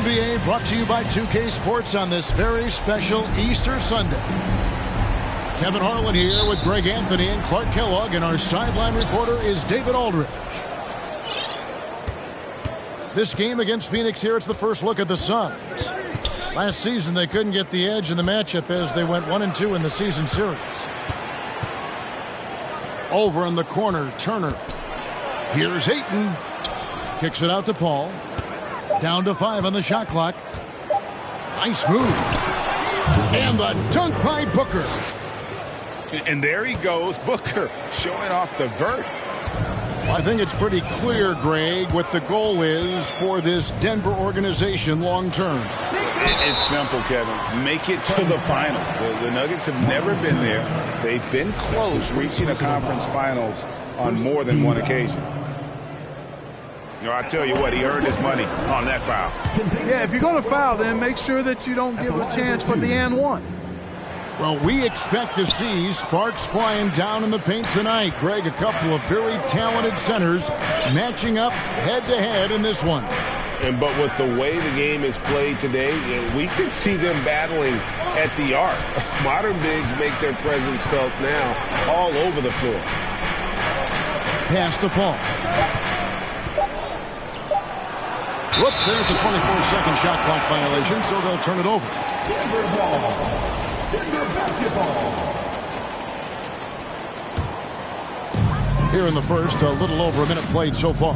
NBA brought to you by 2K Sports on this very special Easter Sunday. Kevin Harlan here with Greg Anthony and Clark Kellogg, and our sideline reporter is David Aldridge. This game against Phoenix here, it's the first look at the Suns. Last season they couldn't get the edge in the matchup as they went 1-2 in the season series. Over in the corner, Turner. Here's Ayton. Kicks it out to Paul. Down to 5 on the shot clock. Nice move. And the dunk by Booker. And there he goes, Booker, showing off the vert. I think it's pretty clear, Greg, what the goal is for this Denver organization long term. It's simple, Kevin. Make it to the finals. The Nuggets have never been there. They've been close reaching a conference finals on more than one occasion. I tell you what, he earned his money on that foul. Yeah, if you're going to foul, then make sure that you don't give a chance for the and one. Well, we expect to see sparks flying down in the paint tonight. Greg, a couple of very talented centers matching up head-to-head in this one. But with the way the game is played today, we can see them battling at the arc. Modern bigs make their presence felt now all over the floor. Pass to Paul. Whoops, there's the 24-second shot clock violation, so they'll turn it over. Denver ball. Denver basketball. Here in the first, a little over a minute played so far.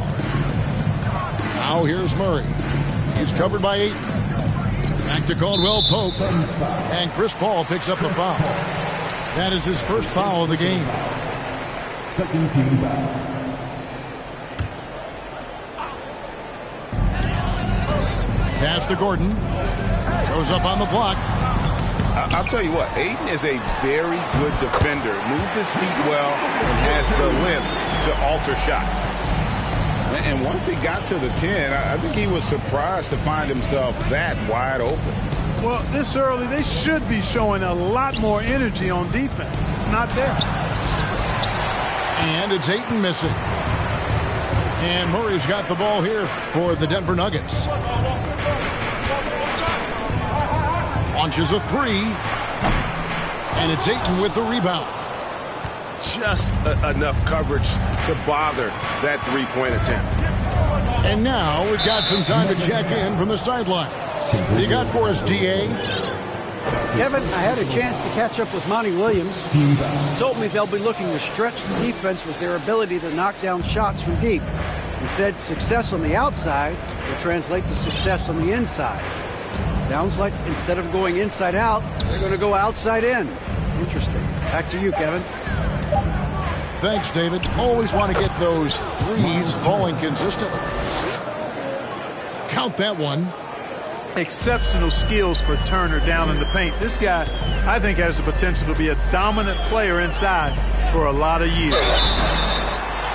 Now here's Murray. He's covered by Ayton. Back to Caldwell Pope. And Chris Paul picks up the foul. That is his first foul of the game. Second team foul. Pass to Gordon. Goes up on the block. I'll tell you what, Ayton is a very good defender. Moves his feet well and has the length to alter shots. And once he got to the 10, I think he was surprised to find himself that wide open. Well, this early, they should be showing a lot more energy on defense. It's not there. And it's Ayton missing. And Murray's got the ball here for the Denver Nuggets. Launches a three. And it's Ayton with the rebound. Just enough coverage to bother that three-point attempt. And now we've got some time to check in from the sidelines. What you got for us, D.A.? Kevin, I had a chance to catch up with Monty Williams. He told me they'll be looking to stretch the defense with their ability to knock down shots from deep. He said success on the outside will translate to success on the inside. Sounds like instead of going inside out, they're going to go outside in. Interesting. Back to you, Kevin. Thanks, David. Always want to get those threes falling consistently. Count that one. Exceptional skills for Turner down in the paint. This guy, I think, has the potential to be a dominant player inside for a lot of years.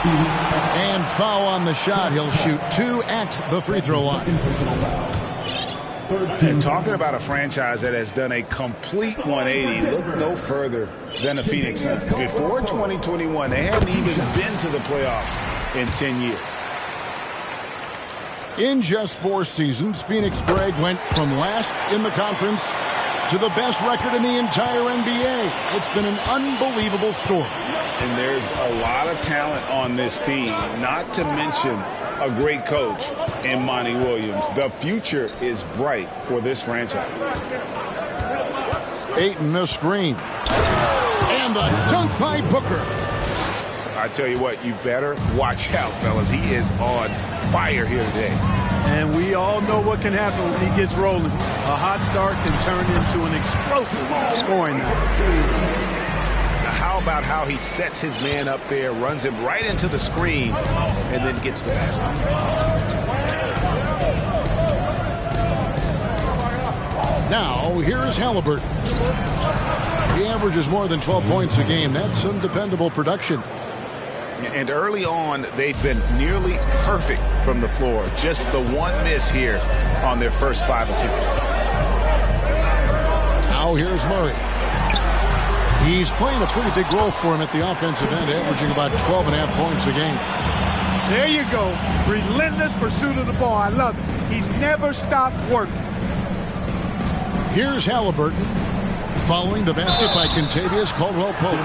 And foul on the shot. He'll shoot 2 at the free throw line. And talking about a franchise that has done a complete 180, look no further than the Phoenix Suns. Before 2021, they hadn't even been to the playoffs in 10 years. In just 4 seasons, Phoenix, Greg, went from last in the conference to the best record in the entire NBA. It's been an unbelievable story. And there's a lot of talent on this team, not to mention a great coach in Monty Williams. The future is bright for this franchise. Ayton, the screen. And the dunk by Booker. I tell you what, you better watch out, fellas. He is on fire here today. And we all know what can happen when he gets rolling. A hot start can turn into an explosive scoring night. How about how he sets his man up there, runs him right into the screen, and then gets the basket. Now, here is Halliburton. He averages more than 12 points a game. That's some dependable production. And early on, they've been nearly perfect from the floor. Just the one miss here on their first 5 attempts. Now, here's Murray. He's playing a pretty big role for him at the offensive end, averaging about 12.5 points a game. There you go. Relentless pursuit of the ball. I love it. He never stopped working. Here's Halliburton following the basket by Kentavious Caldwell-Pope.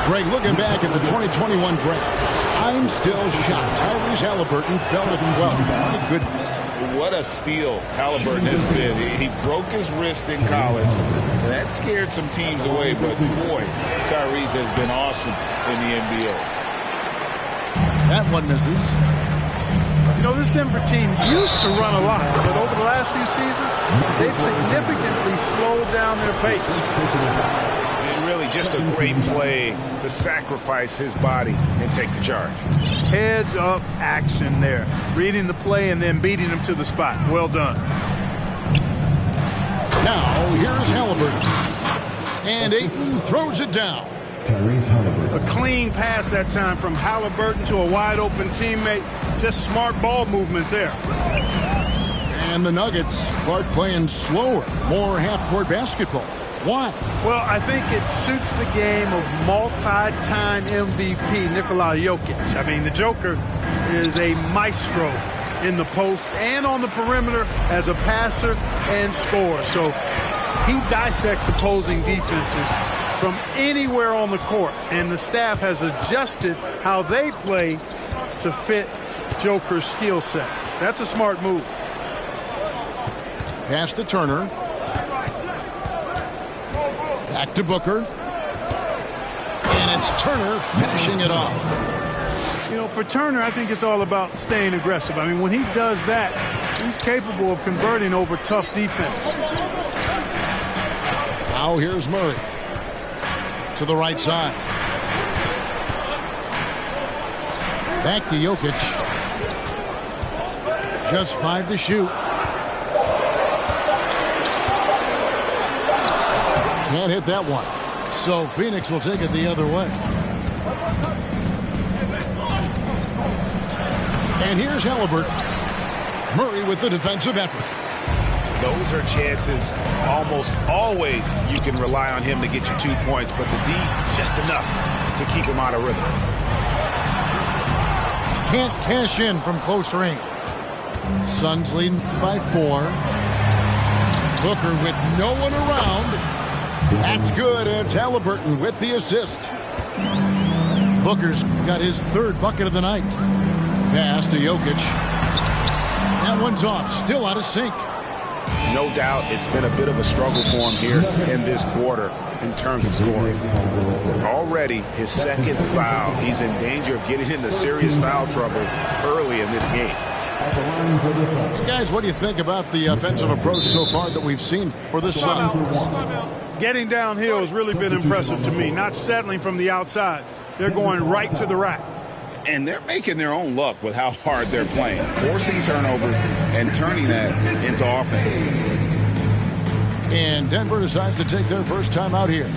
Greg, looking back at the 2021 draft, I'm still shocked. Tyrese Halliburton fell at 12. My goodness. What a steal Halliburton has been. He broke his wrist in college. That scared some teams away, but boy, Tyrese has been awesome in the NBA. That one misses. You know, this Denver team used to run a lot, but over the last few seasons, they've significantly slowed down their pace. And really just a great play to sacrifice his body and take the charge. Heads up action there. Reading the play and then beating him to the spot. Well done. Now, here's Halliburton. And Ayton throws it down. Tyrese Halliburton. A clean pass that time from Halliburton to a wide-open teammate. Just smart ball movement there. And the Nuggets start playing slower, more half-court basketball. Why? Well, I think it suits the game of multi-time MVP Nikola Jokic. I mean, the Joker is a maestro in the post and on the perimeter as a passer and scorer. So he dissects opposing defenses from anywhere on the court, and the staff has adjusted how they play to fit Joker's skill set. That's a smart move. Pass to Turner. Back to Booker. And it's Turner finishing it off. You know, for Turner, I think it's all about staying aggressive. I mean, when he does that, he's capable of converting over tough defense. Now here's Murray. To the right side. Back to Jokic. Just 5 to shoot. Can't hit that one. So Phoenix will take it the other way. And here's Halliburton. Murray with the defensive effort. Those are chances almost always you can rely on him to get you 2 points, but the D just enough to keep him out of rhythm. Can't cash in from close range. Suns leading by 4. Booker with no one around. That's good. It's Halliburton with the assist. Booker's got his 3rd bucket of the night. Pass to Jokic. That one's off. Still out of sync. No doubt it's been a bit of a struggle for him here in this quarter in terms of scoring. Already his 2nd foul. He's in danger of getting into serious foul trouble early in this game. Guys, what do you think about the offensive approach so far that we've seen for the Suns? Getting downhill has really been impressive to me. Not settling from the outside. they're going right to the rack. And they're making their own luck with how hard they're playing, forcing turnovers and turning that into offense. And Denver decides to take their first time out here.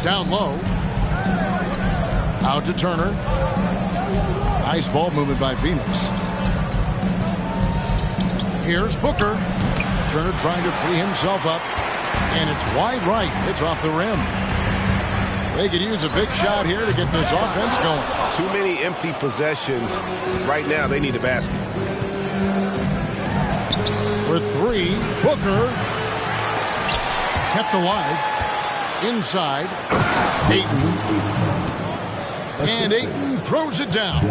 Down low. Out to Turner. Nice ball movement by Phoenix. Here's Booker. Turner trying to free himself up. And it's wide right. It's off the rim. They could use a big shot here to get this offense going. Too many empty possessions. Right now, they need a basket. For three, Booker. Kept alive. Inside, Ayton. And Ayton throws it down.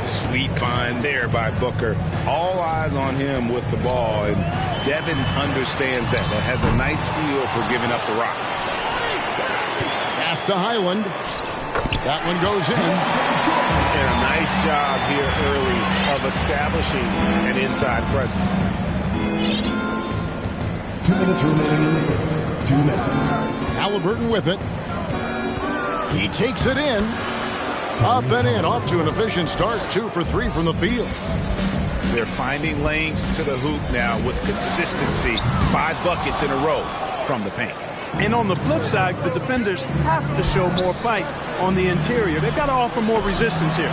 Sweet find there by Booker. All eyes on him with the ball, and Devin understands that. That has a nice feel for giving up the rock. Pass to Highland. That one goes in. And a nice job here early of establishing an inside presence. 2 minutes remaining in the first. 2 minutes. Halliburton with it. He takes it in. Up and in. Off to an efficient start. 2 for 3 from the field. They're finding lanes to the hoop now with consistency. 5 buckets in a row from the paint. And on the flip side, the defenders have to show more fight on the interior. They've got to offer more resistance here.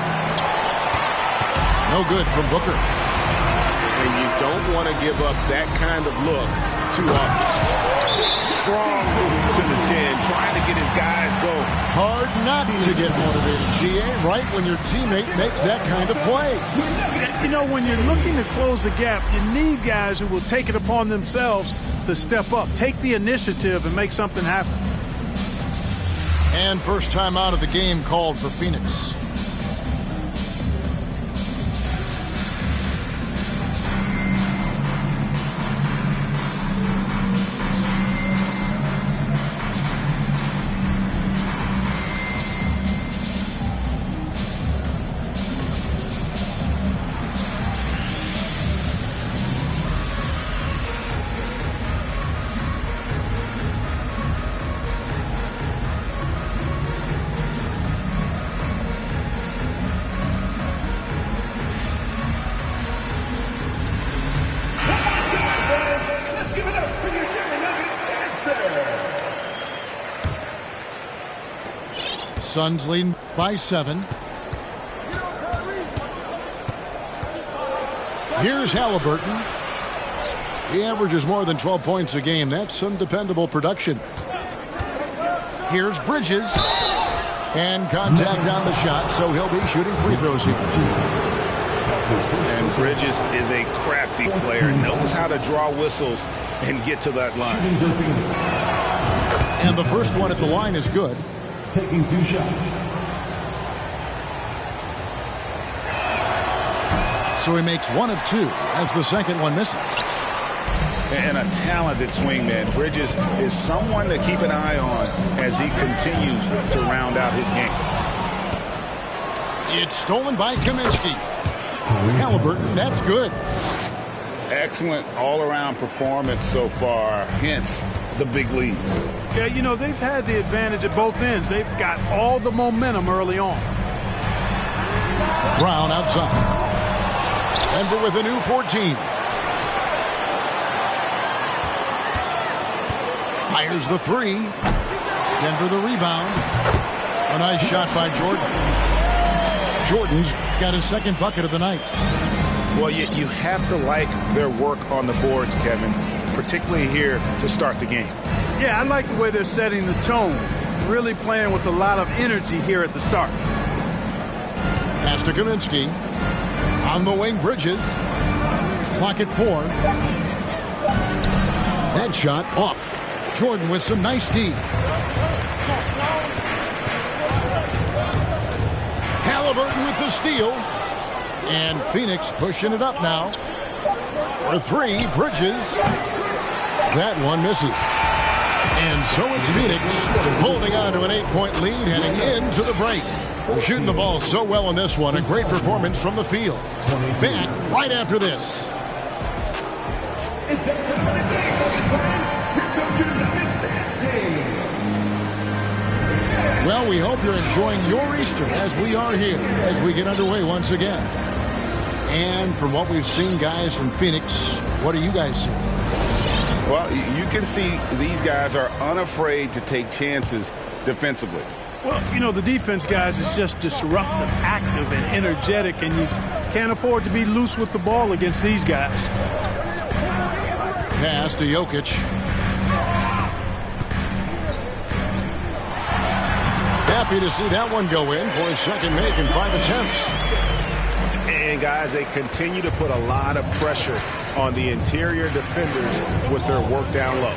No good from Booker. And you don't want to give up that kind of look too often. Strong move to the 10, trying to get his guys going. Hard not to get motivated, GA, right when your teammate makes that kind of play. You know, when you're looking to close the gap, you need guys who will take it upon themselves to step up, take the initiative, and make something happen. And first time out of the game called for Phoenix. Suns leading by 7. Here's Halliburton. He averages more than 12 points a game. That's some dependable production. Here's Bridges. And contact on the shot, so he'll be shooting free throws here. And Bridges is a crafty player, knows how to draw whistles and get to that line. And the first one at the line is good. Taking 2 shots. So he makes 1 of 2 as the second one misses. And a talented swingman. Bridges is someone to keep an eye on as he continues to round out his game. It's stolen by Kaminsky. Halliburton, that's good. Excellent all-around performance so far, hence the big lead. Yeah, you know, they've had the advantage at both ends. They've got all the momentum early on. Brown outside. Denver with a new 14. Fires the 3. Denver the rebound. A nice shot by Jordan. Jordan's got his second bucket of the night. Well, you have to like their work on the boards, Kevin, particularly here to start the game. Yeah, I like the way they're setting the tone. Really playing with a lot of energy here at the start. Pass to Kaminsky. On the wing, Bridges. Clock at 4. That shot off. Jordan with some nice D. Halliburton with the steal. And Phoenix pushing it up now. For 3, Bridges. That one misses. And so it's Phoenix holding on to an 8-point lead heading into the break. Shooting the ball so well in this one. A great performance from the field. Back right after this. Well, we hope you're enjoying your Easter as we are here as we get underway once again. And from what we've seen, guys, from Phoenix, what are you guys seeing? Well, you can see these guys are unafraid to take chances defensively. Well, you know, the defense, guys, is just disruptive, active, and energetic, and you can't afford to be loose with the ball against these guys. Pass to Jokic. Happy to see that one go in for his second make in 5 attempts. And, guys, they continue to put a lot of pressure on the interior defenders with their work down low.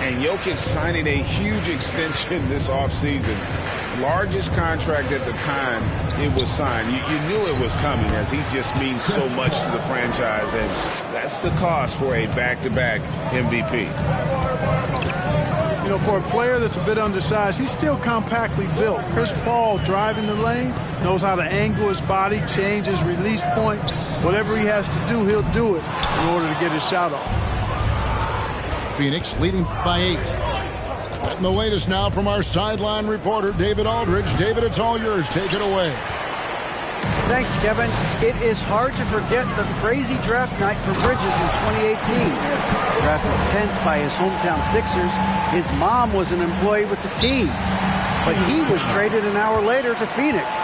And Jokic signing a huge extension this offseason. Largest contract at the time it was signed. You knew it was coming as he just means so much to the franchise. And that's the cost for a back-to-back MVP. You know, for a player that's a bit undersized, he's still compactly built. Chris Paul driving the lane, knows how to angle his body, change his release point. Whatever he has to do, he'll do it in order to get his shot off. Phoenix leading by 8. Getting the latest now from our sideline reporter, David Aldridge. David, it's all yours. Take it away. Thanks, Kevin. It is hard to forget the crazy draft night for Bridges in 2018. Drafted 10th by his hometown Sixers, his mom was an employee with the team. But he was traded an hour later to Phoenix.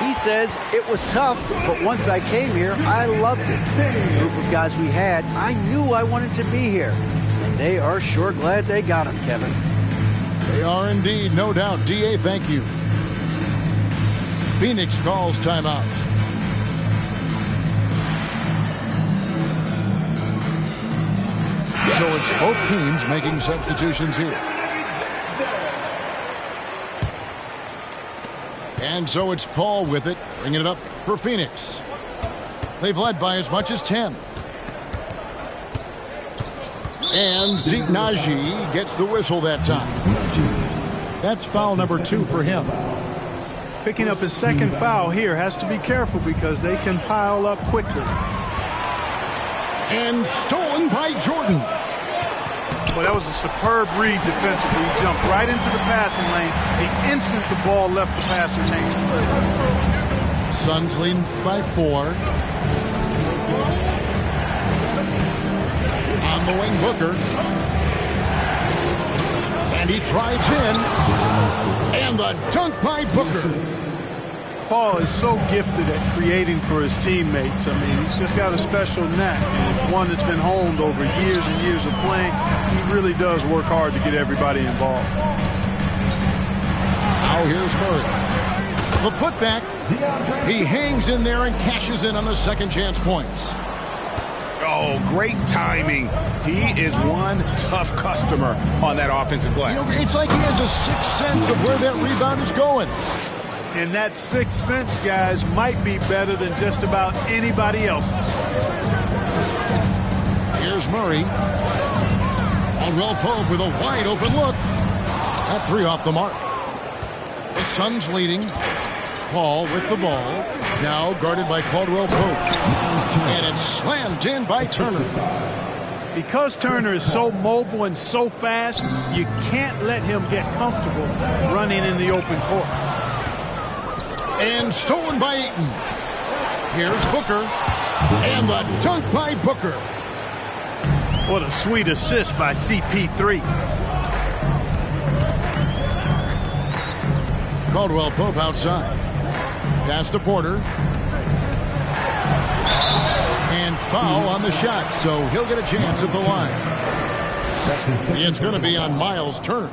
He says it was tough, but once I came here, I loved it. The group of guys we had, I knew I wanted to be here. And they are sure glad they got him, Kevin. They are indeed, no doubt. D.A., thank you. Phoenix calls timeout. So it's both teams making substitutions here. And so it's Paul with it, bringing it up for Phoenix. They've led by as much as 10. And Zeke Naji gets the whistle that time. That's foul number 2 for him. Picking up his second foul here, has to be careful because they can pile up quickly. And stolen by Jordan. Well, that was a superb read defensively. He jumped right into the passing lane the instant the ball left the passer's hand. Suns leading by 4. On the wing, Booker. And he drives in. And the dunk by Booker. Paul is so gifted at creating for his teammates. I mean, he's just got a special knack. And it's one that's been honed over years and years of playing. He really does work hard to get everybody involved. Now here's Murray. The putback. He hangs in there and cashes in on the second chance points. Oh, great timing. He is one tough customer on that offensive glass. You know, it's like he has a sixth sense of where that rebound is going. And that sixth sense, guys, might be better than just about anybody else's. Here's Murray. Caldwell Pope with a wide open look. That 3 off the mark. The Suns leading. Paul with the ball. Now guarded by Caldwell Pope. And it's slammed in by Turner. Because Turner is so mobile and so fast, you can't let him get comfortable running in the open court. And stolen by Ayton. Here's Booker. And the dunk by Booker. What a sweet assist by CP3. Caldwell Pope outside. Pass to Porter. And foul on the shot, so he'll get a chance at the line. It's going to be on Miles Turner.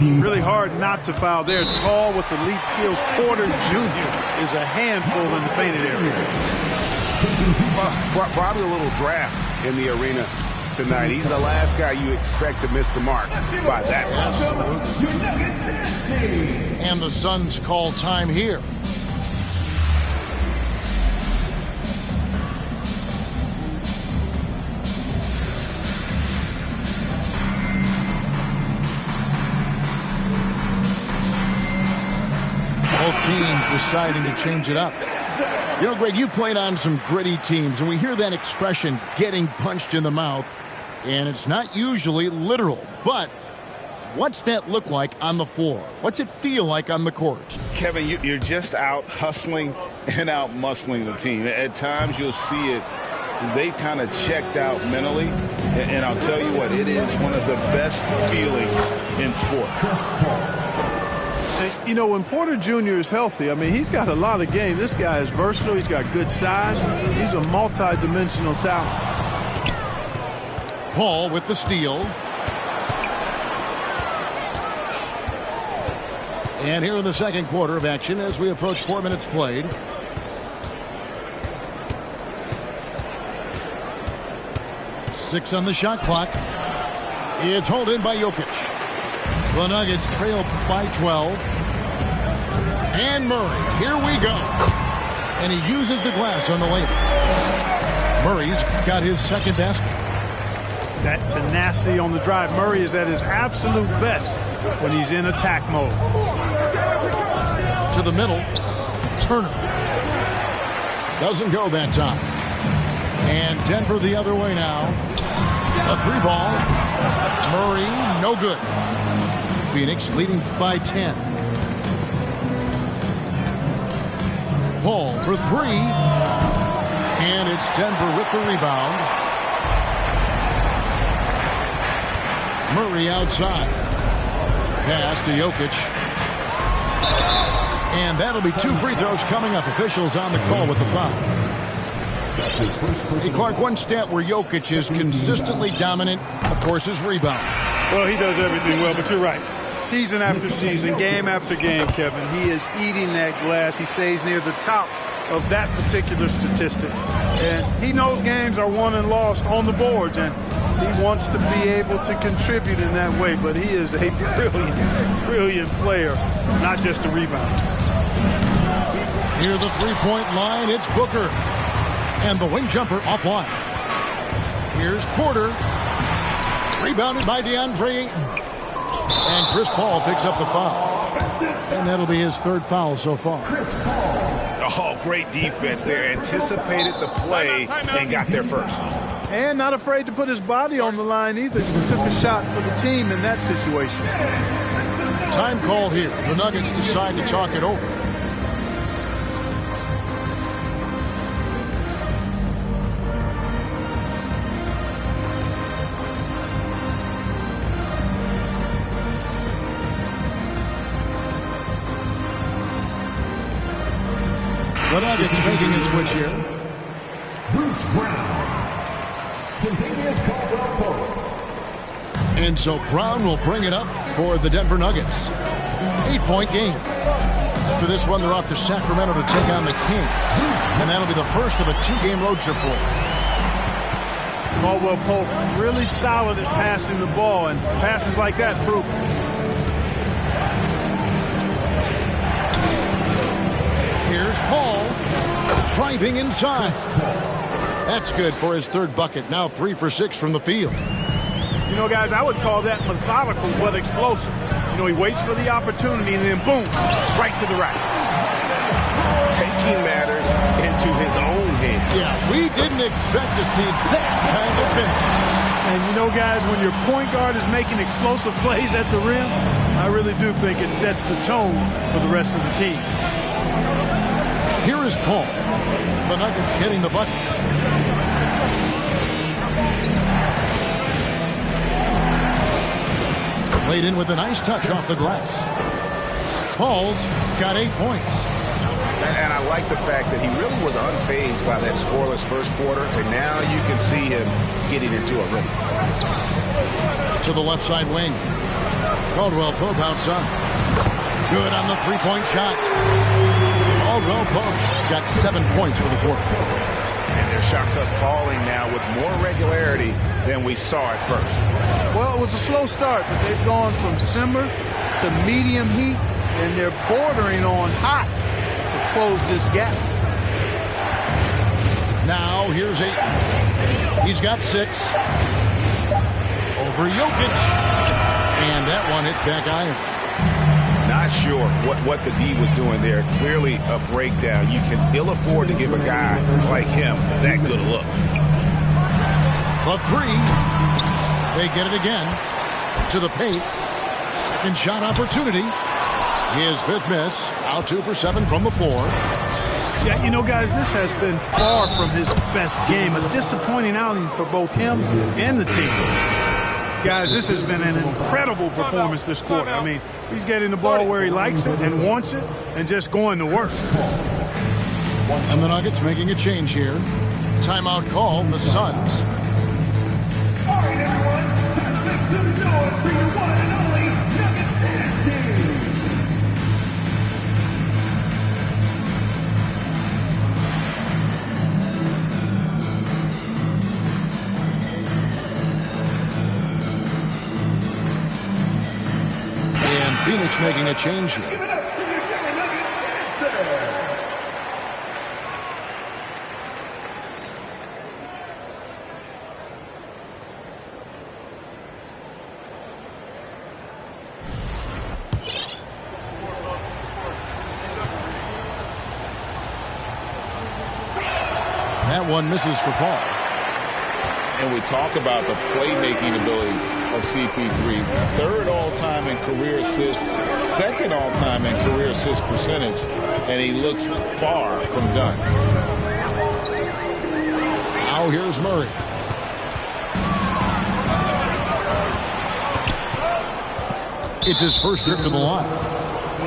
Really hard not to foul there. Tall with elite skills. Porter Jr. is a handful in the painted area. Probably a little draft in the arena tonight. He's the last guy you expect to miss the mark by that much. And the Suns call time here. Both teams deciding to change it up. You know, Greg, you played on some gritty teams, and we hear that expression, getting punched in the mouth, and it's not usually literal. But what's that look like on the floor? What's it feel like on the court? Kevin, you're just out hustling and out muscling the team. At times you'll see it. They've kind of checked out mentally, and I'll tell you what, it is one of the best feelings in sport. And, you know, when Porter Jr. is healthy, I mean, he's got a lot of game. This guy is versatile. He's got good size. He's a multi-dimensional talent. Paul with the steal. And here in the second quarter of action as we approach 4 minutes played. Six on the shot clock. It's hauled in by Jokic. The Nuggets trail by 12. And Murray, here we go. And he uses the glass on the layup. Murray's got his second basket. That tenacity on the drive. Murray is at his absolute best when he's in attack mode. To the middle. Turner. Doesn't go that time. And Denver the other way now. A three ball. Murray, no good. Phoenix leading by 10. Paul for three. And it's Denver with the rebound. Murray outside. Pass to Jokic. And that'll be two free throws coming up. Officials on the call with the foul. Hey, Clark, one stat where Jokic is consistently dominant, of course, is rebound. Well, he does everything well, but you're right. Season after season, game after game, Kevin, he is eating that glass. He stays near the top of that particular statistic. And he knows games are won and lost on the boards, and he wants to be able to contribute in that way. But he is a brilliant player, not just a rebounder. Near the three-point line, it's Booker. And the wing jumper offline. Here's Porter. Rebounded by DeAndre Ayton. And Chris Paul picks up the foul. And that'll be his third foul so far. Oh, great defense there. Anticipated the play and got there first. And not afraid to put his body on the line either. He took a shot for the team in that situation. Time called here. The Nuggets decide to talk it over. The Nuggets making a switch here. Bruce Brown. Continuous Caldwell Pope. And so Brown will bring it up for the Denver Nuggets. 8-point game. After this one, they're off to Sacramento to take on the Kings. And that'll be the first of a two-game road trip for them. Caldwell Pope really solid at passing the ball, and passes like that prove it. Here's Paul driving inside. That's good for his third bucket. Now 3 for 6 from the field. You know, guys, I would call that methodical but explosive. You know, he waits for the opportunity and then boom, right to the rack. Taking matters into his own hands. Yeah, we didn't expect to see that kind of finish. And you know, guys, when your point guard is making explosive plays at the rim, I really do think it sets the tone for the rest of the team. Here is Paul. The Nuggets getting the bucket. Laid in with a nice touch off the glass. Paul's got 8 points. And I like the fact that he really was unfazed by that scoreless first quarter, and now you can see him getting into a rhythm. To the left side wing. Caldwell Pope outside. Good on the three-point shot. Caldwell Pope got 7 points for the quarter. And their shots are falling now with more regularity than we saw at first. Well, it was a slow start, but they've gone from simmer to medium heat, and they're bordering on hot to close this gap. Now here's 8. He's got 6. Over Jokic. And that one hits back iron. Not sure what the D was doing there. Clearly a breakdown. You can ill afford to give a guy like him that good a look. The 3. They get it again. To the paint. Second shot opportunity. His 5th miss. Out 2 for 7 from the floor. Yeah, you know, guys, this has been far from his best game. A disappointing outing for both him and the team. Guys, this has been an incredible performance this quarter. I mean, he's getting the ball where he likes it and wants it and just going to work. And the Nuggets making a change here. Timeout call, the Suns. All right, everyone. Make some noise for your one and only Nuggets dance team. And Phoenix making a change here. Give it up for your Denver Nuggets dancer. That one misses for Paul. And we talk about the playmaking ability of CP3. 3rd all-time in career assists, 2nd all-time in career assist percentage, and he looks far from done. Now here's Murray. It's his first trip to the line.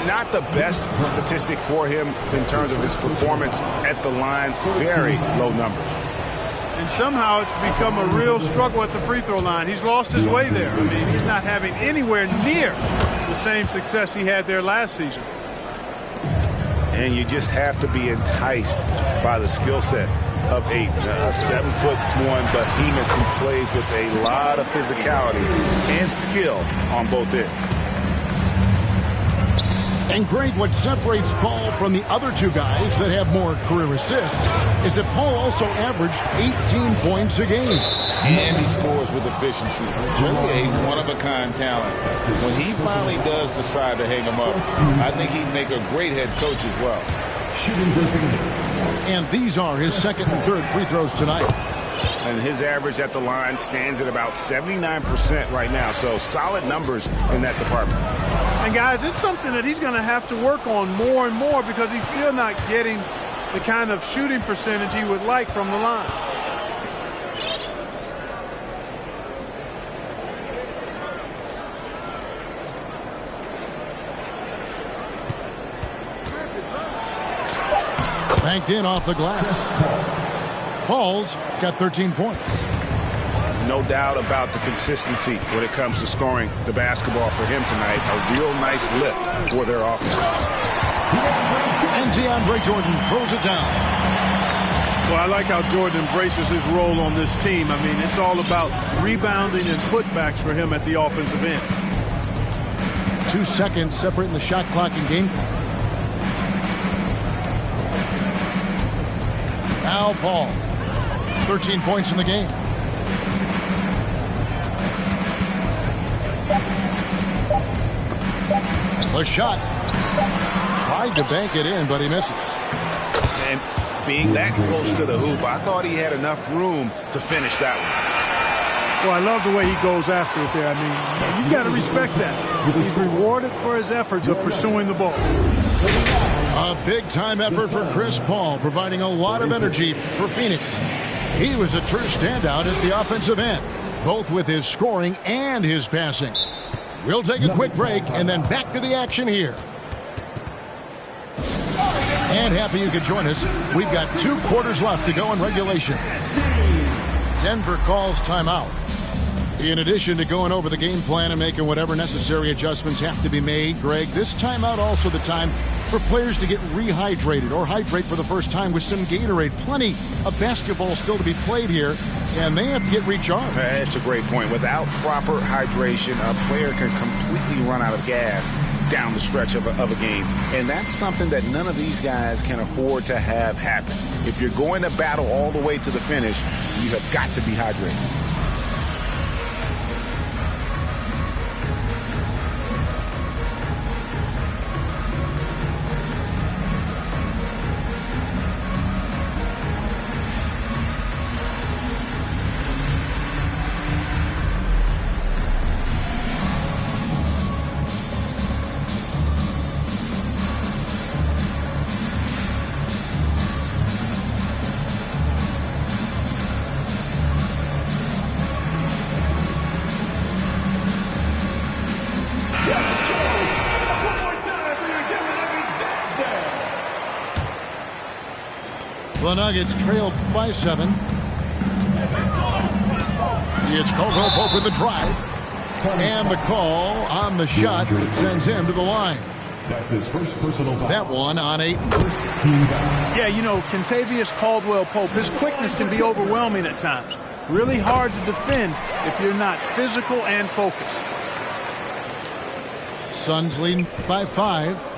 Not the best statistic for him in terms of his performance at the line. Very low numbers. And somehow it's become a real struggle at the free throw line. He's lost his way there. I mean, he's not having anywhere near the same success he had there last season. And you just have to be enticed by the skill set of a 7'1" behemoth who plays with a lot of physicality and skill on both ends. And great, what separates Paul from the other 2 guys that have more career assists is that Paul also averaged 18 points a game. And he scores with efficiency. Really a one-of-a-kind talent. When he finally does decide to hang him up, I think he'd make a great head coach as well. And these are his 2nd and 3rd free throws tonight. And his average at the line stands at about 79% right now. So solid numbers in that department. And, guys, it's something that he's going to have to work on more and more because he's still not getting the kind of shooting percentage he would like from the line. Banked in off the glass. Paul's got 13 points. No doubt about the consistency when it comes to scoring the basketball for him tonight. A real nice lift for their offense. And DeAndre Jordan throws it down. Well, I like how Jordan embraces his role on this team. I mean, it's all about rebounding and putbacks for him at the offensive end. 2 seconds separating the shot clock and game clock. Now Paul. 13 points in the game. The shot. Tried to bank it in, but he misses. And being that close to the hoop, I thought he had enough room to finish that one. Well, I love the way he goes after it there. I mean, you've got to respect that. He's rewarded for his efforts of pursuing the ball. A big-time effort for Chris Paul, providing a lot of energy for Phoenix. He was a true standout at the offensive end, both with his scoring and his passing. We'll take a quick break and then back to the action here. All right, And happy you could join us. We've got 2 quarters left to go in regulation. Denver calls timeout. In addition to going over the game plan and making whatever necessary adjustments have to be made, Greg, this timeout also the time for players to get rehydrated or hydrate for the first time with some Gatorade. Plenty of basketball still to be played here, and they have to get recharged. That's a great point. Without proper hydration, a player can completely run out of gas down the stretch of a game. And that's something that none of these guys can afford to have happen. If you're going to battle all the way to the finish, you have got to be hydrated. The Nuggets trail by 7. It's Caldwell Pope with the drive. And the call on the shot that sends him to the line. That's his first personal foul. That one on 8. Yeah, you know, Kentavious Caldwell-Pope, his quickness can be overwhelming at times. Really hard to defend if you're not physical and focused. Suns leading by 5.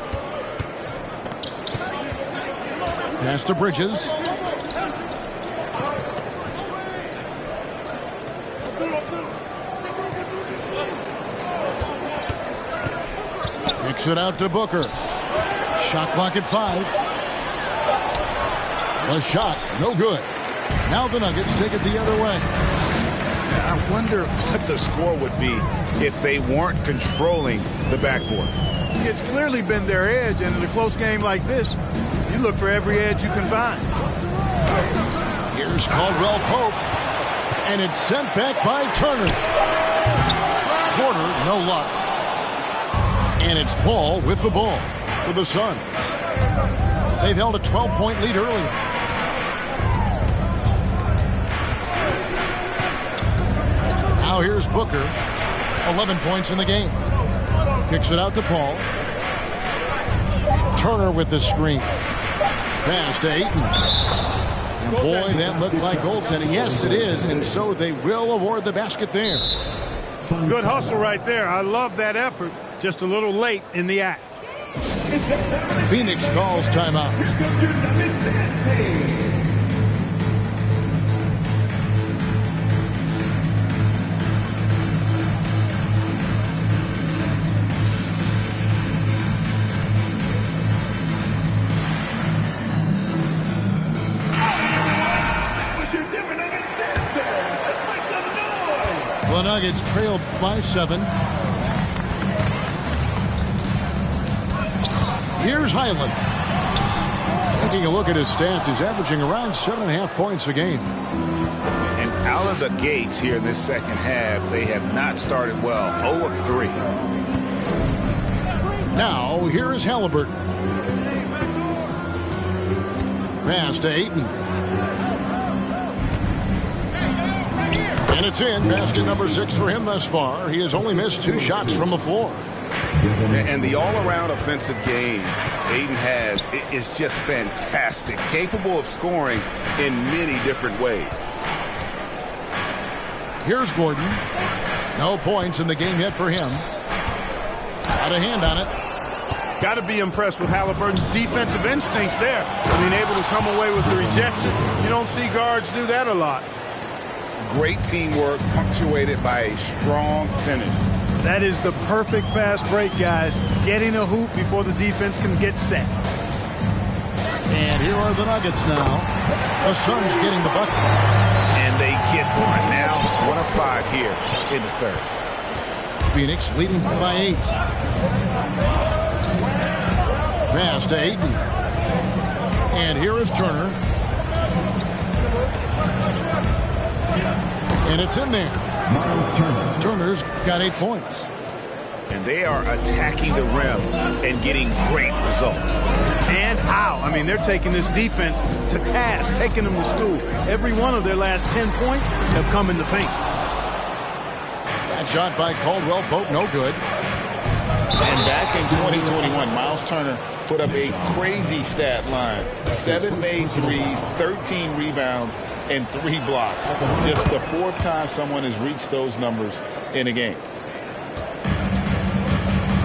Pass to Bridges. Kicks it out to Booker. Shot clock at 5. A shot, no good. Now the Nuggets take it the other way. I wonder what the score would be if they weren't controlling the backboard. It's clearly been their edge, and in a close game like this, you look for every edge you can find. Here's Caldwell Pope, and it's sent back by Turner. Porter, no luck. And it's Paul with the ball for the Suns. They've held a 12-point lead earlier. Now here's Booker, 11 points in the game. Kicks it out to Paul. Turner with the screen. Pass to Ayton. And boy, that looked like goaltending. Yes, it is, and so they will award the basket there. Good hustle right there. I love that effort. Just a little late in the act. Phoenix calls timeout. The Nuggets trailed by 7. Here's Highland. Taking a look at his stats, he's averaging around 7.5 points a game. And out of the gates here in this second half, they have not started well. 0 of 3. Now, here is Halliburton. Pass to Ayton. And it's in. Basket number 6 for him thus far. He has only missed 2 shots from the floor. And the all-around offensive game Ayton has is just fantastic. Capable of scoring in many different ways. Here's Gordon. No points in the game yet for him. Got a hand on it. Got to be impressed with Halliburton's defensive instincts there. Being able to come away with the rejection. You don't see guards do that a lot. Great teamwork punctuated by a strong finish. That is the perfect fast break, guys. Getting a hoop before the defense can get set. And here are the Nuggets now. The Suns getting the bucket. And they get one now. 1 of 5 here in the third. Phoenix leading by 8. Pass to Ayton. And here is Turner. And it's in there. Miles Turner. Turner's got 8 points. and they are attacking the rim and getting great results. And how? I mean, they're taking this defense to task, taking them to school. Every one of their last 10 points have come in the paint. That shot by Caldwell Pope, no good. And back in 2021, Miles Turner put up a crazy stat line. 7 made threes, 13 rebounds, and 3 blocks. Just the 4th time someone has reached those numbers in a game.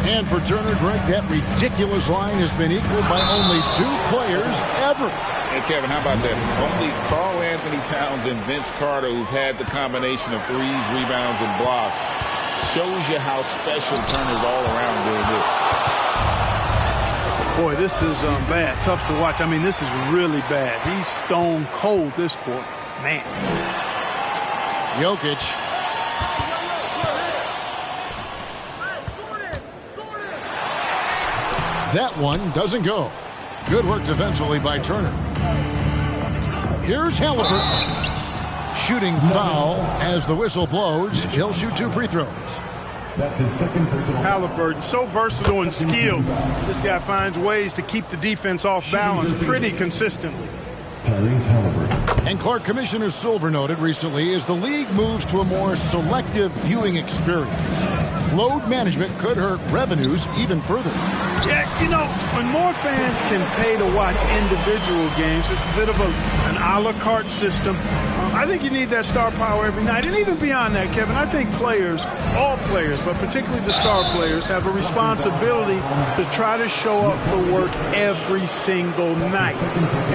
And for Turner, Greg, that ridiculous line has been equaled by only 2 players ever. Hey, Kevin, how about that? Only Karl Anthony Towns and Vince Carter, who've had the combination of threes, rebounds, and blocks. Shows you how special Turner's all around doing this. Boy, this is bad. Tough to watch. I mean, this is really bad. He's stone cold this quarter. Man. Jokic. That one doesn't go. Good work defensively by Turner. Here's Halliburton. Shooting foul as the whistle blows. He'll shoot 2 free throws. That's his second personal. Halliburton, so versatile and skilled. This guy finds ways to keep the defense off balance pretty consistently. Tyrese Halliburton. And Clark, Commissioner Silver noted recently, as the league moves to a more selective viewing experience, load management could hurt revenues even further. Yeah, you know, when more fans can pay to watch individual games, it's a bit of an a la carte system. I think you need that star power every night. And even beyond that, Kevin, I think players, all players, but particularly the star players, have a responsibility to try to show up for work every single night.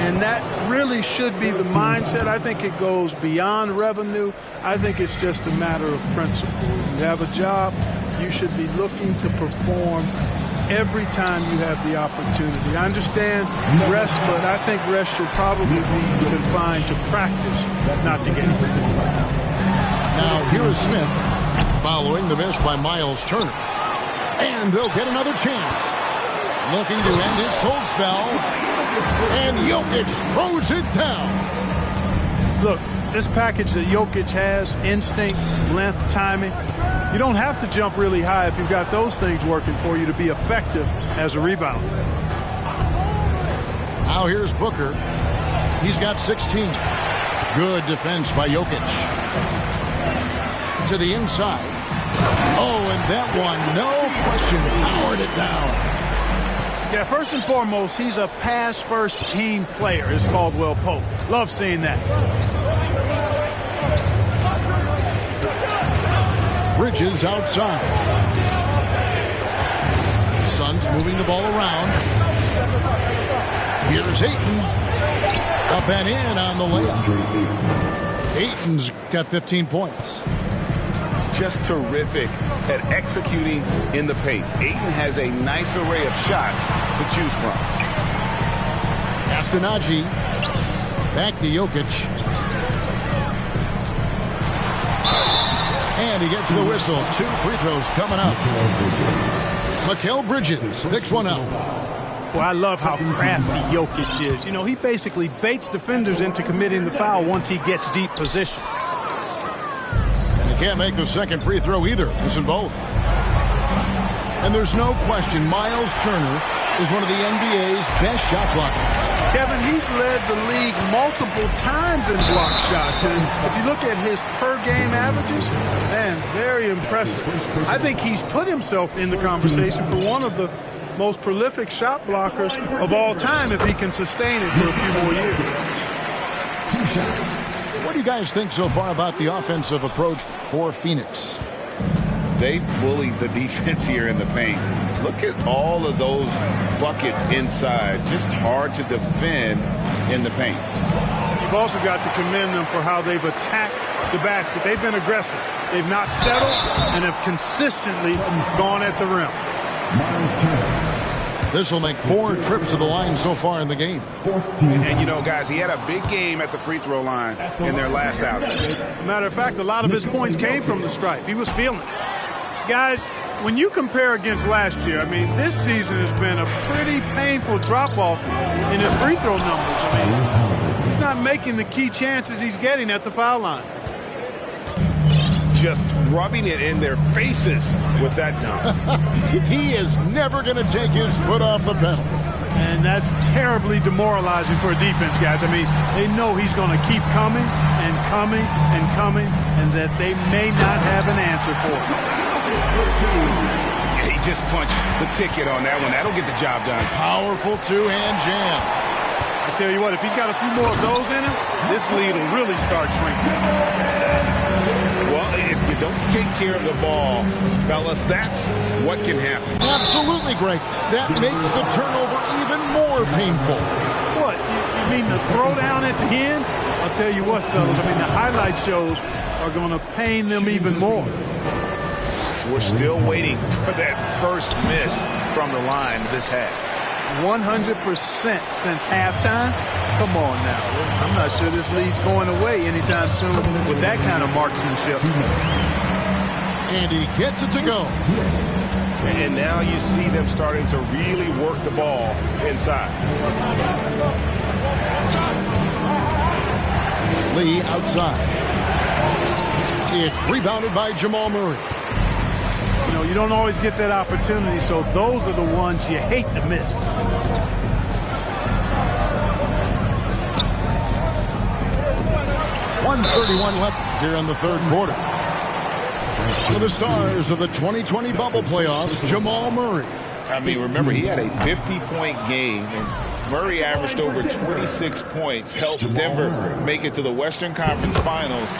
And that really should be the mindset. I think it goes beyond revenue. I think it's just a matter of principle. You have a job, you should be looking to perform every time you have the opportunity. I understand rest, but I think rest should probably be confined to practice, not the game. Now here is Smith following the miss by Miles Turner. And they'll get another chance. Looking to end his cold spell. And Jokic throws it down. Look, this package that Jokic has, instinct, length, timing, you don't have to jump really high if you've got those things working for you to be effective as a rebounder. Now here's Booker. He's got 16. Good defense by Jokic. To the inside. Oh, and that one, no question, powered it down. Yeah, first and foremost, he's a pass-first team player, is Caldwell Pope. Love seeing that. Bridges outside. Suns moving the ball around. Here's Ayton. Up and in on the layup. Ayton's got 15 points. Just terrific at executing in the paint. Ayton has a nice array of shots to choose from. Castanagi. Back to Jokic. And he gets the whistle. 2 free throws coming up. Mikal Bridges picks one up. Well, I love how crafty Jokic is. You know, he basically baits defenders into committing the foul once he gets deep position. And he can't make the second free throw either. Missing both. And there's no question Miles Turner is one of the NBA's best shot blockers. Kevin, he's led the league multiple times in block shots. And if you look at his per-game averages, man, very impressive. I think he's put himself in the conversation for one of the most prolific shot blockers of all time if he can sustain it for a few more years. What do you guys think so far about the offensive approach for Phoenix? They bullied the defense here in the paint. Look at all of those buckets inside. Just hard to defend in the paint. You've also got to commend them for how they've attacked the basket. They've been aggressive. They've not settled and have consistently gone at the rim. This will make 4 trips to the line so far in the game. And you know, guys, he had a big game at the free throw line in their last outing. Matter of fact, a lot of his points came from the stripe. He was feeling it. Guys, when you compare against last year, I mean, this season has been a pretty painful drop-off in his free throw numbers. I mean, he's not making the key chances he's getting at the foul line. just rubbing it in their faces with that dunk. He is never going to take his foot off the pedal. And that's terribly demoralizing for a defense, guys. I mean, they know he's going to keep coming and coming and coming, and that they may not have an answer for it. He just punched the ticket on that one. That'll get the job done. Powerful two-hand jam. I tell you what, if he's got a few more of those in him, this lead will really start shrinking. Well, if you don't take care of the ball, fellas, that's what can happen. Absolutely, Greg. That makes the turnover even more painful. What? You mean the throwdown at the end? I'll tell you what, fellas. I mean, the highlight shows are going to pain them even more. We're still waiting for that first miss from the line this half. 100% since halftime? Come on now. I'm not sure this lead's going away anytime soon with that kind of marksmanship. And he gets it to go. And now you see them starting to really work the ball inside. Lee outside. It's rebounded by Jamal Murray. You know, you don't always get that opportunity, so those are the ones you hate to miss. .131 left here in the third quarter. One of the stars of the 2020 bubble playoffs, Jamal Murray. I mean, remember, he had a 50-point game, and Murray averaged over 26 points, helped Denver make it to the Western Conference Finals.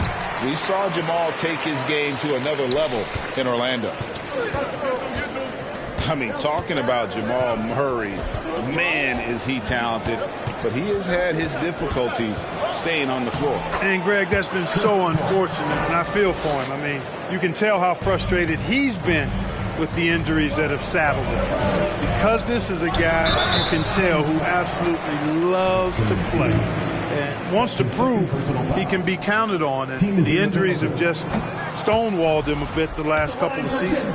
We saw Jamal take his game to another level in Orlando. I mean, talking about Jamal Murray, man, is he talented, but he has had his difficulties staying on the floor. And, Greg, that's been so unfortunate, and I feel for him. I mean, you can tell how frustrated he's been with the injuries that have saddled him. Because this is a guy you can tell who absolutely loves to play and wants to prove he can be counted on, and the injuries have just stonewalled him a bit the last couple of seasons.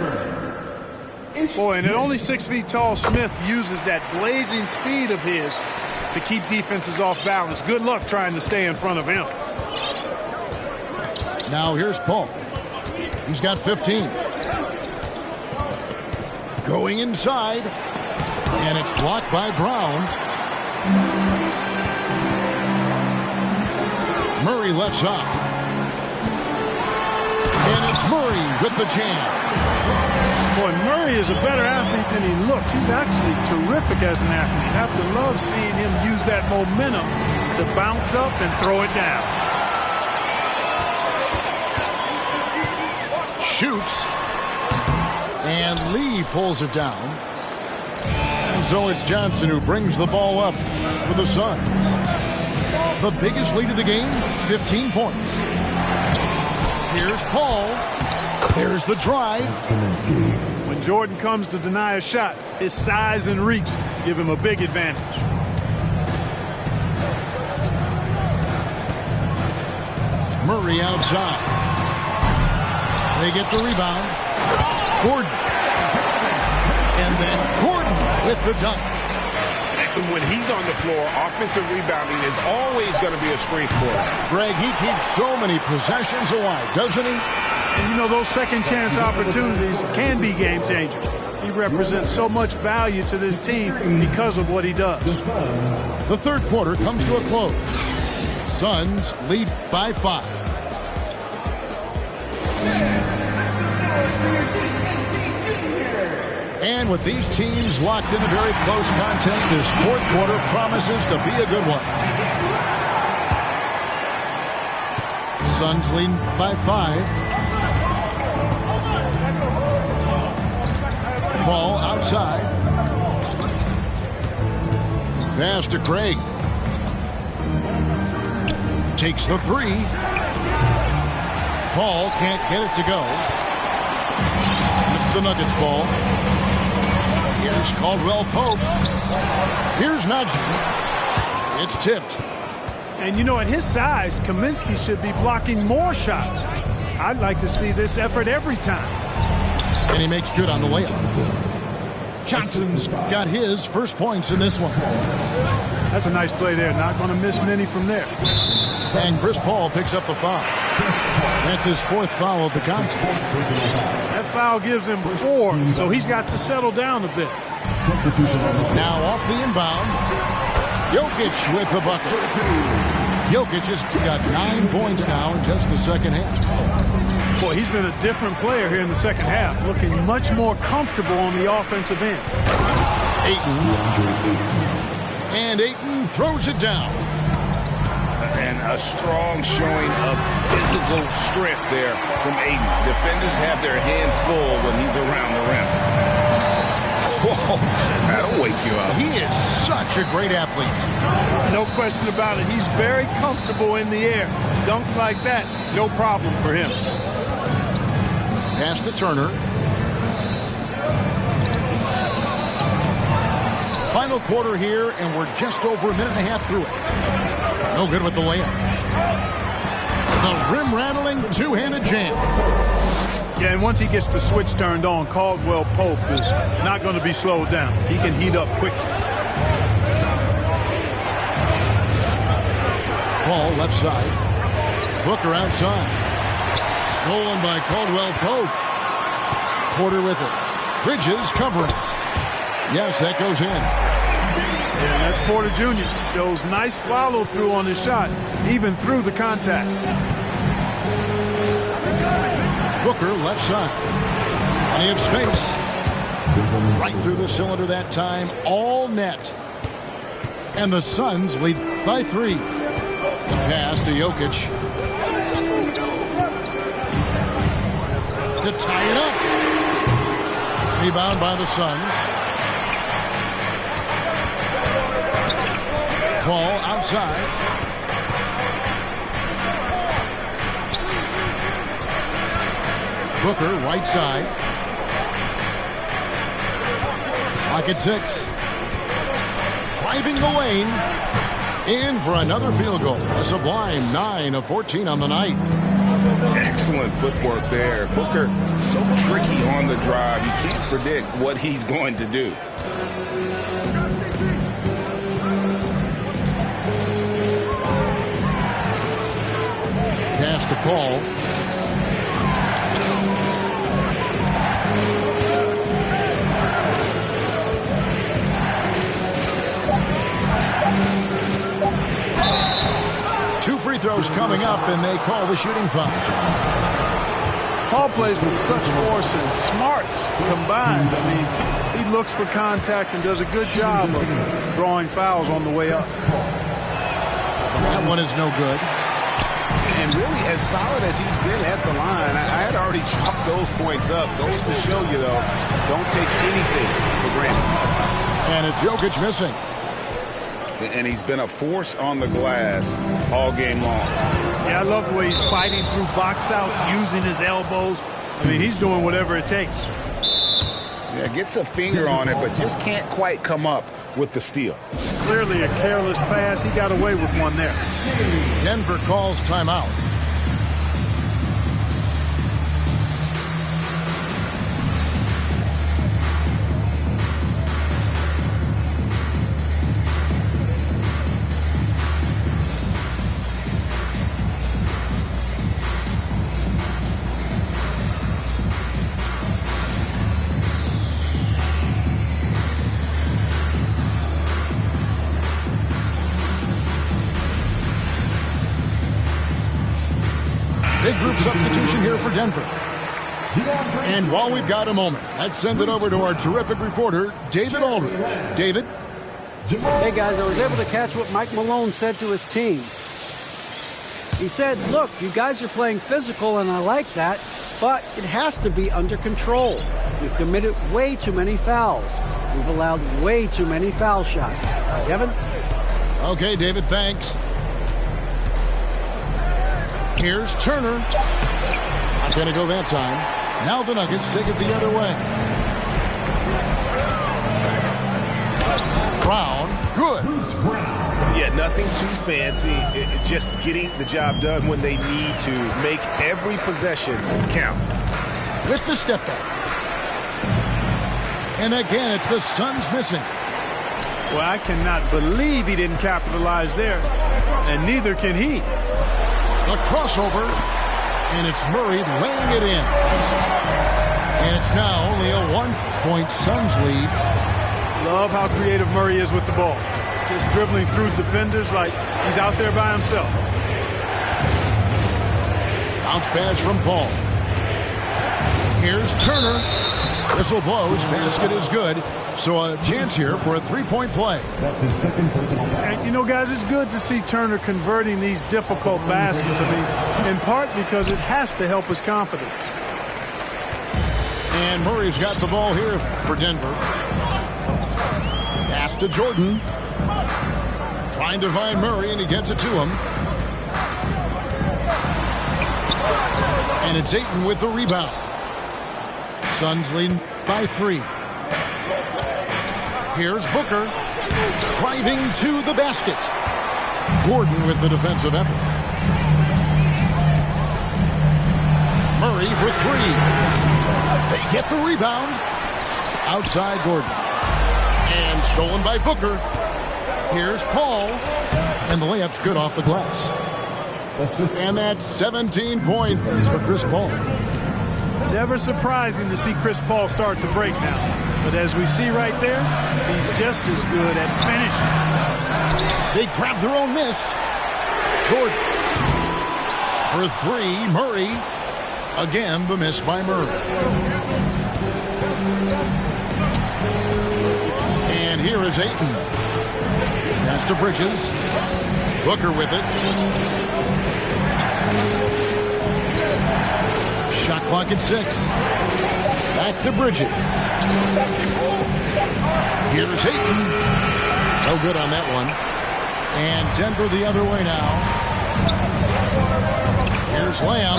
Boy, and at only 6 feet tall, Smith uses that blazing speed of his to keep defenses off balance. Good luck trying to stay in front of him. Now here's Paul. He's got 15. Going inside, and it's blocked by Brown. Murray left side. And it's Murray with the jam. Boy, Murray is a better athlete than he looks. He's actually terrific as an athlete. You have to love seeing him use that momentum to bounce up and throw it down. Shoots. And Lee pulls it down. And so it's Johnson who brings the ball up for the Suns. The biggest lead of the game, 15 points. Here's Paul. There's the drive. When Jordan comes to deny a shot, his size and reach give him a big advantage. Murray outside. They get the rebound. Gordon. And then Gordon with the dunk. And when he's on the floor, offensive rebounding is always going to be a strength for him. Greg, he keeps so many possessions alive, doesn't he? And you know, those second chance opportunities can be game changers. He represents so much value to this team because of what he does. The third quarter comes to a close. Suns lead by 5. And with these teams locked in a very close contest, this fourth quarter promises to be a good one. Suns lead by 5. Paul outside. Pass to Craig. Takes the 3. Paul can't get it to go. It's the Nuggets ball. Here's Caldwell Pope. Here's Najee. It's tipped. And you know, at his size, Kaminsky should be blocking more shots. I'd like to see this effort every time. And he makes good on the layup. Johnson's got his first points in this one. That's a nice play there. Not going to miss many from there. And Chris Paul picks up the foul. That's his 4th foul of the contest. That foul gives him 4, so he's got to settle down a bit. Now off the inbound. Jokic with the bucket. Jokic has got 9 points now in just the second half. Boy, he's been a different player here in the second half, looking much more comfortable on the offensive end. Ayton. And Ayton throws it down. And a strong showing of physical strength there from Ayton. Defenders have their hands full when he's around the rim. Whoa, that'll wake you up. He is such a great athlete. No question about it. He's very comfortable in the air. Dunks like that, no problem for him. Pass to Turner. Final quarter here, and we're just over a minute and a half through it. No good with the layup. The rim-rattling two-handed jam. Yeah, and once he gets the switch turned on, Caldwell Pope is not going to be slowed down. He can heat up quickly. Ball left side. Booker outside. Stolen by Caldwell Pope. Porter with it. Bridges covering. Yes, that goes in. Yeah, that's Porter Jr. Shows nice follow-through on his shot, even through the contact. Booker left side. Plenty of space. Right through the cylinder that time. All net. And the Suns lead by 3. The pass to Jokic. To tie it up. Rebound by the Suns. Ball outside. Booker, right side. Clock at 6. Driving the lane. In for another field goal. A sublime 9 of 14 on the night. Excellent footwork there. Booker, so tricky on the drive. You can't predict what he's going to do. Pass to Paul. Two free throws coming up, and they call the shooting foul. Paul plays with such force and smarts combined. I mean, he looks for contact and does a good job of drawing fouls on the way up. That one is no good. And really, as solid as he's been at the line, I had already chalked those points up. Goes to show you, though, don't take anything for granted. And it's Jokic missing. And he's been a force on the glass all game long. Yeah, I love the way he's fighting through box outs, using his elbows. I mean, he's doing whatever it takes. Yeah, gets a finger on it, but just can't quite come up with the steal. Clearly a careless pass. He got away with one there. Denver calls timeout. Big group substitution here for Denver. And while we've got a moment, let's send it over to our terrific reporter, David Aldridge. David? Hey, guys, I was able to catch what Mike Malone said to his team. He said, look, you guys are playing physical, and I like that, but it has to be under control. We've committed way too many fouls. We've allowed way too many foul shots. Kevin? Okay, David, thanks. Here's Turner. Not going to go that time. Now the Nuggets take it the other way. Brown, good. Yeah, nothing too fancy. Just getting the job done when they need to. Make every possession count. With the step back. And again, it's the Suns missing. Well, I cannot believe he didn't capitalize there, and neither can he. The crossover, and it's Murray laying it in. And it's now only a 1-point Suns lead. Love how creative Murray is with the ball. Just dribbling through defenders like he's out there by himself. Bounce pass from Paul. Here's Turner. Whistle blows. Basket is good. So a chance here for a three-point play. That's his second personal foul. And, you know, guys, it's good to see Turner converting these difficult baskets. I mean, in part because it has to help his confidence. And Murray's got the ball here for Denver. Pass to Jordan. Trying to find Murray, and he gets it to him. And it's Ayton with the rebound. Suns leading by 3. Here's Booker. Driving to the basket. Gordon with the defensive effort. Murray for 3. They get the rebound. Outside Gordon. And stolen by Booker. Here's Paul. And the layup's good off the glass. And that's 17 points for Chris Paul. Never surprising to see Chris Paul start the break now. But as we see right there, he's just as good at finishing. They grab their own miss. Jordan for 3. Murray. Again, the miss by Murray. And here is Ayton. Pass to Bridges. Booker with it. Shot clock at 6. Back to Bridges. Here's Ayton. No good on that one. And Denver the other way now. Here's Lamb.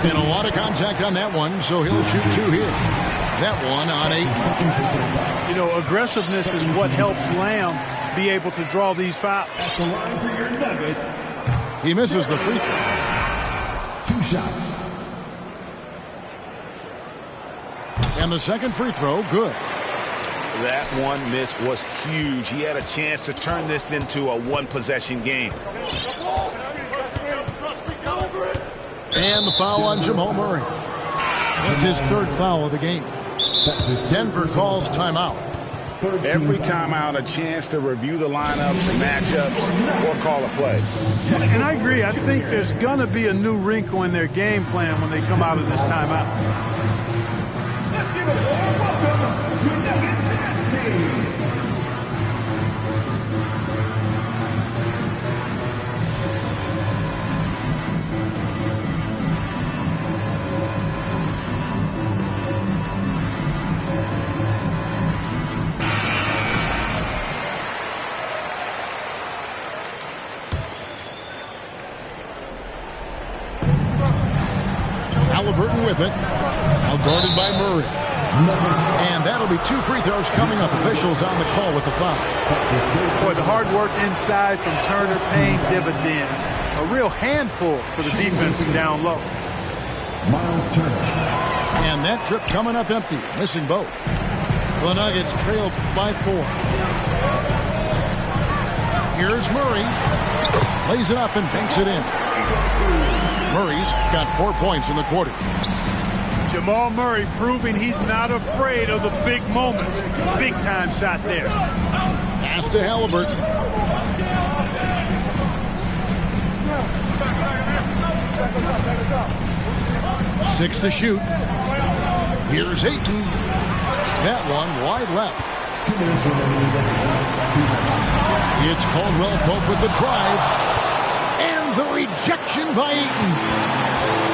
And a lot of contact on that one, so he'll shoot 2 here. That one on 8. You know, aggressiveness is what helps Lamb be able to draw these fouls. At the line for your Nuggets. He misses the free throw. 2 shots. And the second free throw, good. That one miss was huge. He had a chance to turn this into a one-possession game. And the foul on Jamal Murray. That's his 3rd foul of the game. Denver calls timeout. Every timeout, a chance to review the lineups, matchups, or call a play. And I agree. I think there's going to be a new wrinkle in their game plan when they come out of this timeout. Let's give a warm welcome to Nuggets team. Halliburton with it. Now guarded by Murray. And that'll be 2 free throws coming up. Officials on the call with the foul. Boy, the hard work inside from Turner paying dividends. A real handful for the defense down low. Miles Turner. And that trip coming up empty. Missing both. The Nuggets trailed by 4. Here's Murray. Lays it up and banks it in. Murray's got 4 points in the quarter. Jamal Murray proving he's not afraid of the big moment. Big time shot there. Pass to Halliburton. Six to shoot. Here's Ayton. That one wide left. It's Caldwell Pope with the drive. And the rejection by Ayton.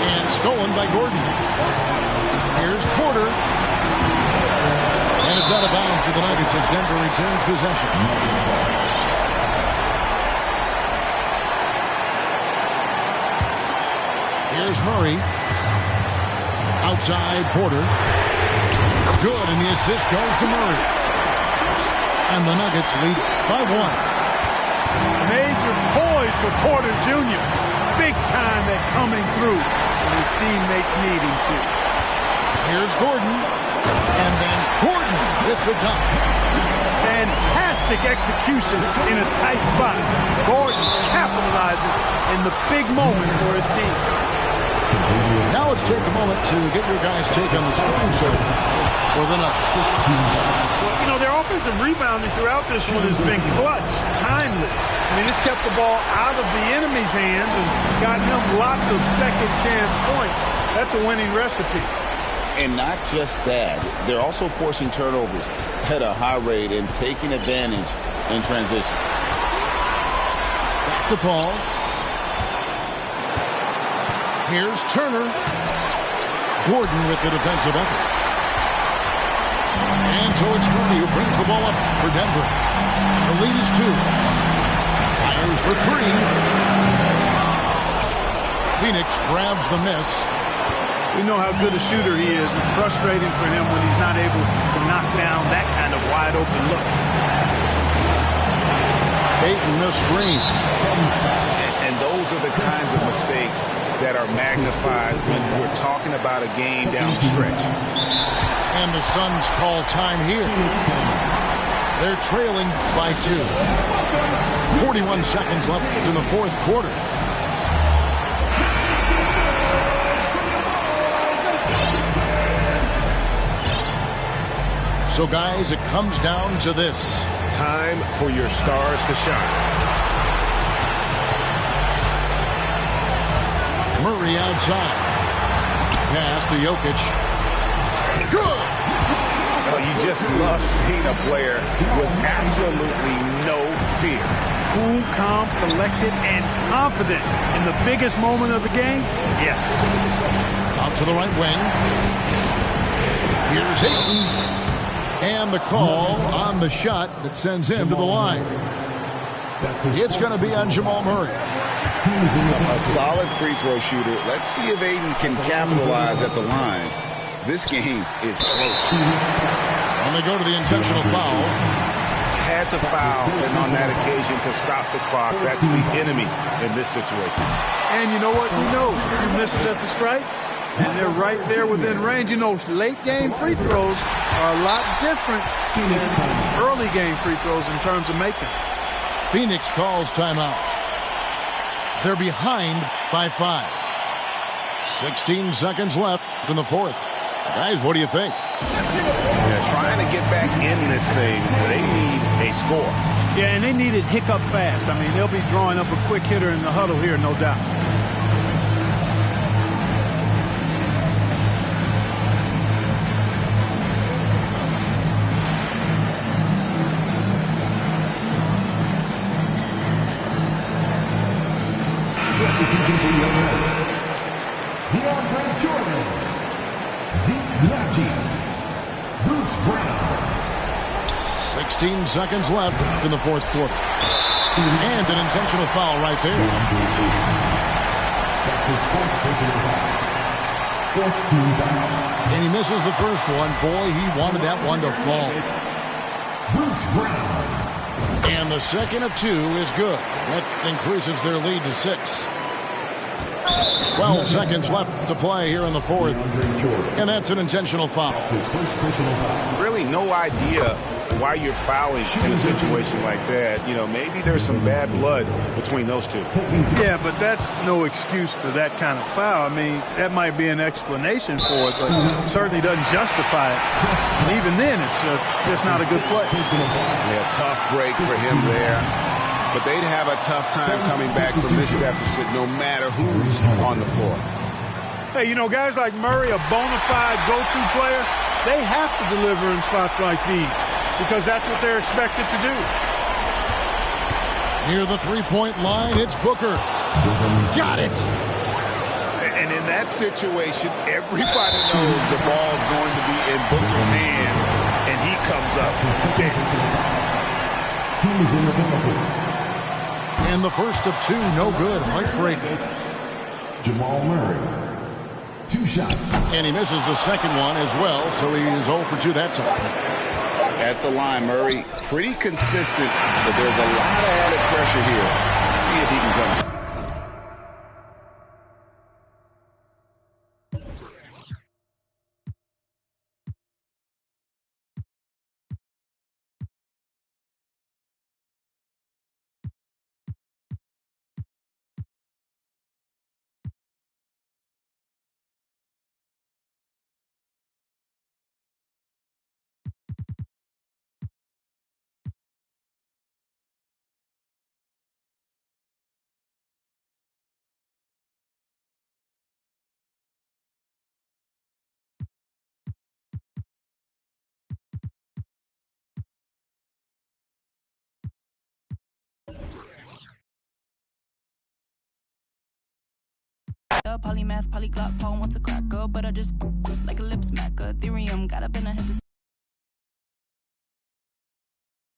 And stolen by Gordon. Here's Porter. And it's out of bounds to the Nuggets as Denver returns possession. Here's Murray. Outside Porter. Good, and the assist goes to Murray. And the Nuggets lead by 1. Major poise for Porter Jr. Big time at coming through when his teammates need him to. Here's Gordon. And then Gordon with the dunk. Fantastic execution in a tight spot. Gordon capitalizing in the big moment for his team. Now let's take a moment to get your guys' take on the scoring so for the Nuggets. Well, you know, their offensive rebounding throughout this one has been clutch, timely. I mean, it's kept the ball out of the enemy's hands and gotten them lots of second chance points. That's a winning recipe. And not just that, they're also forcing turnovers at a high rate and taking advantage in transition. Back to Paul. Here's Turner. Gordon with the defensive effort. And so it's Murray who brings the ball up for Denver. The lead is 2. Fires for 3. Phoenix grabs the miss. We know how good a shooter he is. It's frustrating for him when he's not able to knock down that kind of wide open look. Ayton missed screen. And those are the kinds of mistakes that are magnified when we're talking about a game down the stretch. And the Suns call time here. They're trailing by 2. 41 seconds left in the fourth quarter. So, guys, it comes down to this. Time for your stars to shine. Murray outside. Pass to Jokic. Good! Well, you just love seeing a player with absolutely no fear. Cool, calm, collected, and confident in the biggest moment of the game? Yes. Out to the right wing. Here's Ayton. And the call on the shot that sends him to the line. It's going to be on Jamal Murray. A solid free throw shooter. Let's see if Ayton can capitalize at the line. This game is close. And they go to the intentional foul. Had to foul, and on that occasion to stop the clock. That's the enemy in this situation. And you know what? We know he misses at the stripe, and they're right there within range. You know, late game free throws are a lot different than early game free throws in terms of making. Phoenix calls timeout. They're behind by 5. 16 seconds left in the fourth. Guys, what do you think? Yeah, trying to get back in this thing, they need a score. Yeah, and they need it hiccup fast. I mean, they'll be drawing up a quick hitter in the huddle here, no doubt. DeAndre Jordan, Zeke Nnaji, Bruce Brown. 16 seconds left in the fourth quarter. And an intentional foul right there. That's his fourth personal foul. 14 foul. And he misses the first one. Boy, he wanted that one to fall. Bruce Brown. And the second of 2 is good. That increases their lead to 6. 12 seconds left to play here in the fourth. And that's an intentional foul. Really no idea why you're fouling in a situation like that. You know, maybe there's some bad blood between those two. Yeah, but that's no excuse for that kind of foul. I mean, that might be an explanation for it, but it certainly doesn't justify it. And even then, it's just not a good play. Yeah, tough break for him there. But they'd have a tough time coming back from this deficit no matter who's on the floor. Hey, you know, guys like Murray, a bona fide go-to player, they have to deliver in spots like these because that's what they're expected to do. Near the three-point line, it's Booker. Got it. And in that situation, everybody knows the ball's going to be in Booker's hands, and he comes up big. Team is in the penalty. And the first of 2, no good. Heartbreaker. Jamal Murray. 2 shots. And he misses the second one as well, so he is 0 for 2 that time. At the line, Murray, pretty consistent, but there's a lot of added pressure here. See if he can come. polymath, polyglot, phone wants a cracker, but I just like a lip smacker. Ethereum, got up in a hit.